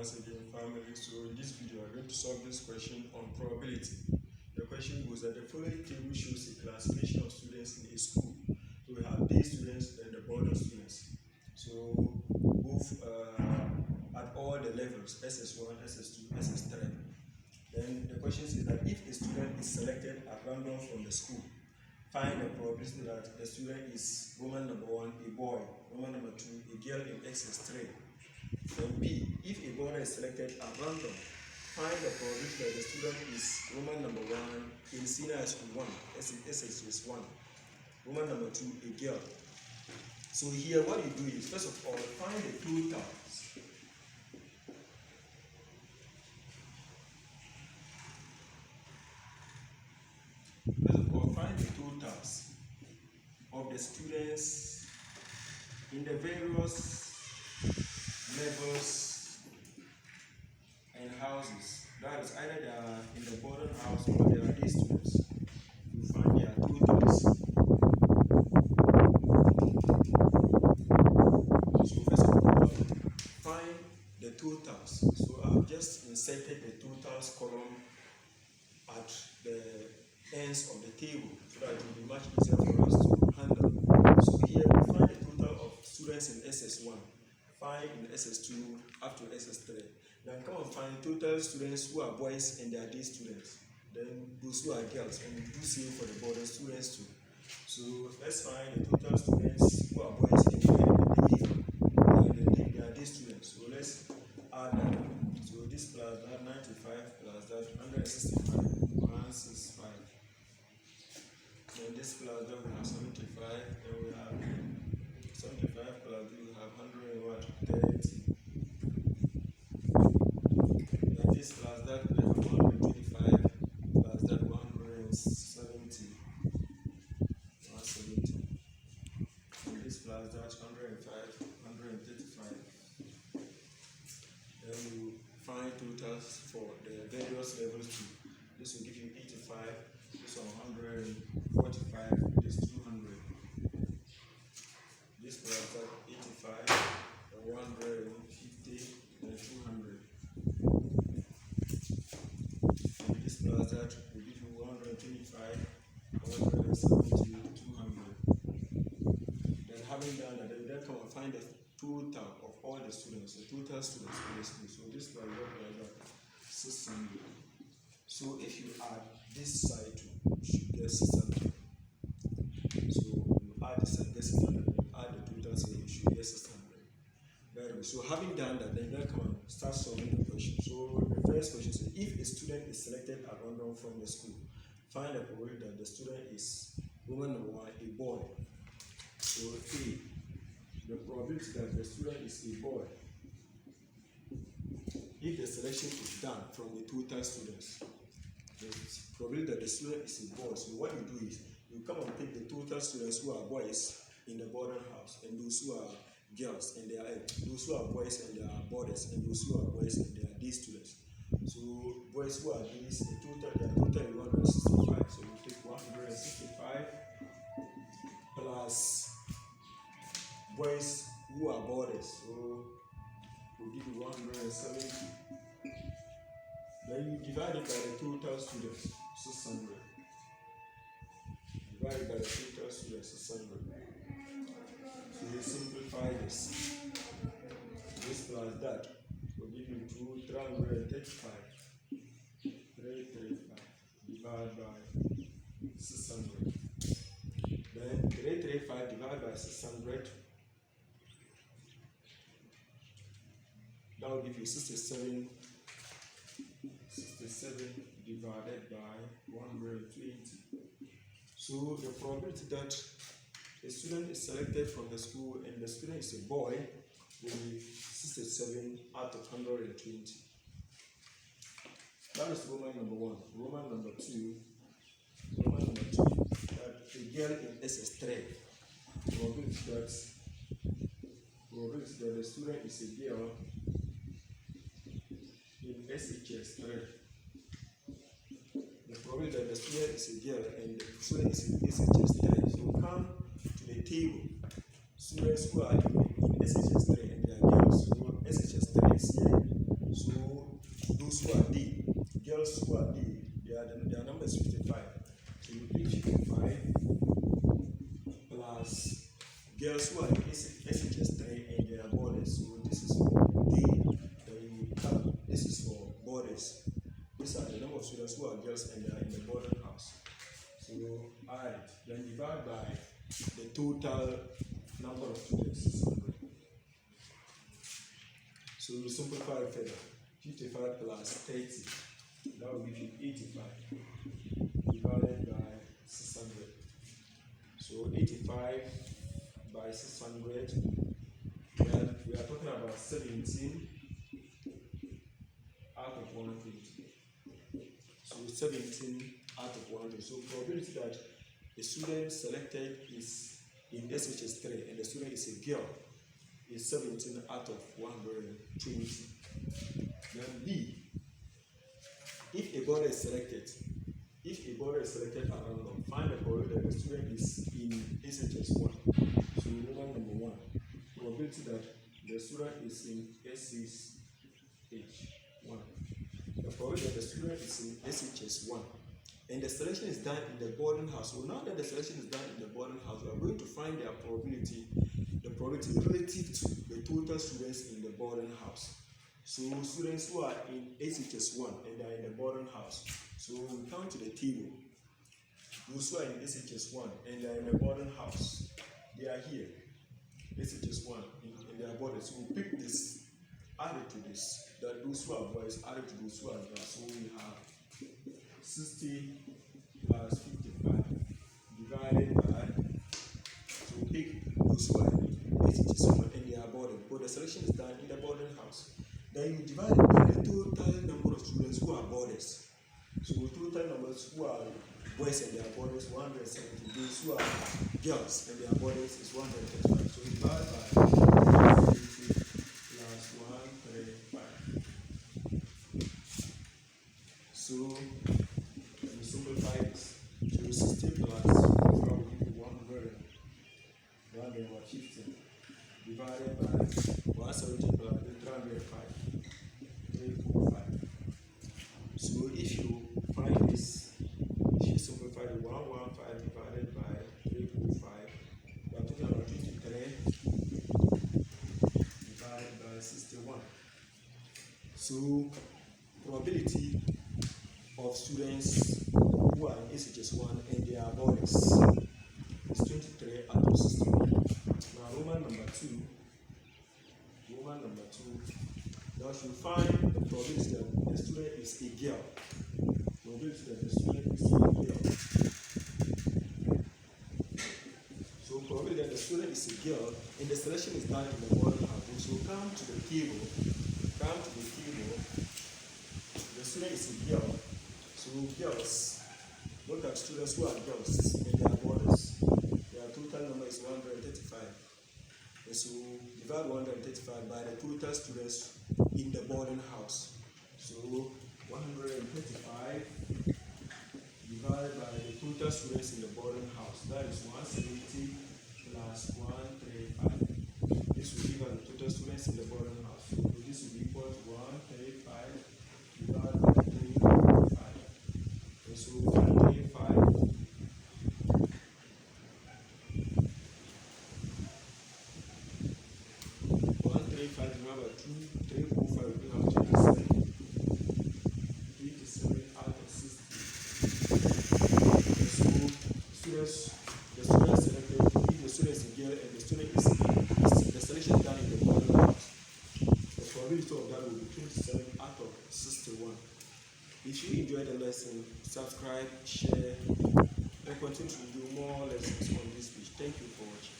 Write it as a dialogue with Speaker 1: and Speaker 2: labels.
Speaker 1: once again, family. So in this video, I'm going to solve this question on probability. The question goes that the following table shows a classification of students in a school. So we have day students and the boarding students. So both at all the levels, SS1, SS2, SS3. Then the question says that if a student is selected at random from the school, find the probability that the student is Roman number 1, a boy, Roman number 2, a girl in SS3. Then B, if a boarder is selected at random, find the probability that the student is Roman number 1 in senior high school 1, SHS 1, Roman number 2, a girl. So here what you do is, first of all, find the totals. First of all, find the totals of the students in the various levels and houses. That is, either they are in the boarding house or they are day students. You find their totals. So first of all, find the totals. So I've just inserted the totals column at the ends of the table so that it will be much easier for us to handle. So here we find the total of students in SS1, 5 in SS2 up to SS3. Then come and find total students who are boys and they are day students. Then those who are girls, and do same for the boarding students too. So let's find the total students who are boys and they are day students. So let's add that. So this plus that 95 plus that 165, 165. Then this plus that we have 75, then we have 75 plus we have 130. Then this plus that we have 125 plus that 170. 170. And this plus that 105, 135. Then we find totals for the various levels too. This will give you 85, this one 145, this 200. This plus that 85, 150, and 200. And this plus that will give you 125, 170, 200. Then having done that, then come and find the total of all the students, the total students in the school. So this plus that 600. So if you add this side too, you should get 600. So you add this and get 600, you add the total, so you should get 600. Very good. So having done that, then come and start solving the question. So the first question says, if a student is selected at random from the school, find the probability that the student is Roman number 1, a boy. So A, the probability that the student is a boy, if the selection is done from the total students, the probability that the student is a boy. So what you do is, you come and take the total students who are boys in the boarding house, and those who are girls and they are those who are boys and they are boarders, and those who are boys and they are day students. So boys who are days, the total is 165. So you take 165 plus boys who are boarders. So we'll give you 170. Then you divide it by the total students, 600. Divide it by the total students, 600. So you simplify this. This plus that will give you 335. 335 divided by 600. Then 335 divided by 600. That will give you 67 divided by 120. So the probability that a student is selected from the school and the student is a boy will be 67 out of 120. That is Roman number 1. Roman number 2. Roman number 2. That a girl in SS3. Probability that the student is a girl in SHS 3. The probability that the student is a girl and the student is in SHS 3. So come to the table. Students who are in SHS 3 and they are girls. So SHS 3 is here. girls who are in SHS 3 and they are boarders. So this is for day, then you come. This is for boarders. These are the number of students who are girls and they are in the boarding house. So, alright, then divide by the total number of students, 600. So we simplify it further. 55 plus 30, that will give you 85, divided by 600. So 85 by 600, then we are talking about 17 out of 120. So 17 out of 100. So probability that the student selected is in SHS 3 and the student is a girl is 17 out of 120. Then B, if a border is selected, at random, find the probability that the student is in SHS 1. So Roman number 1, probability that the student is in SHS 1. The probability that the student is in SHS 1. And the selection is done in the boarding house. So now that the selection is done in the boarding house, we are going to find their probability, the probability relative to the total students in the boarding house. So students who are in SHS 1 and they are in the boarding house. So we come to the table. Those who are in SHS 1 and they are in the boarding house, they are here. SHS 1 in their boarding. So we pick this, add it to this. That those who are boys added to those who are girls. So we have 60 plus 55 divided by, so pick those who are in SHS 1 and they are boarding. But the selection is done in the boarding house. Then you divide it by the total number of students who are boarders. So total numbers who are boys and they are boarders 170. Those who are girls and they are boarders is 135. So divide by 50 plus 135. So we simplify this. So 60 plus 4 will give you 100. 150 divided by 170 plus 305. 345. So if you find this, if you simplify the 115 divided by 345, we are talking about 23 divided by 61. So probability of students who are in SHS 1 and they are boys is 23 out of 61. Now Roman number 2, now you find the probability that the student is a girl. Probability that the student is a girl. So probability that the student is a girl and the selection is done in the boarding house. So come to the table. The student is a girl. So girls, look at students who are girls and they are boarders. Their total number is 135. And so divide 135 by the total students in the boarding house. So 135 divided by the total students in the boarding house. That is 170 plus 135. This will give us the total students in the boarding house. So this will be equal to 135 divided by 335. And so 135 divided by 345 will bring out 87. 87 out of 60. The students selected, if the student is a girl and the student is the selection done in the boarding house, the probability of that will be 27 out of 61. If you enjoyed the lesson, subscribe, share, and continue to do more lessons on this page. Thank you for watching.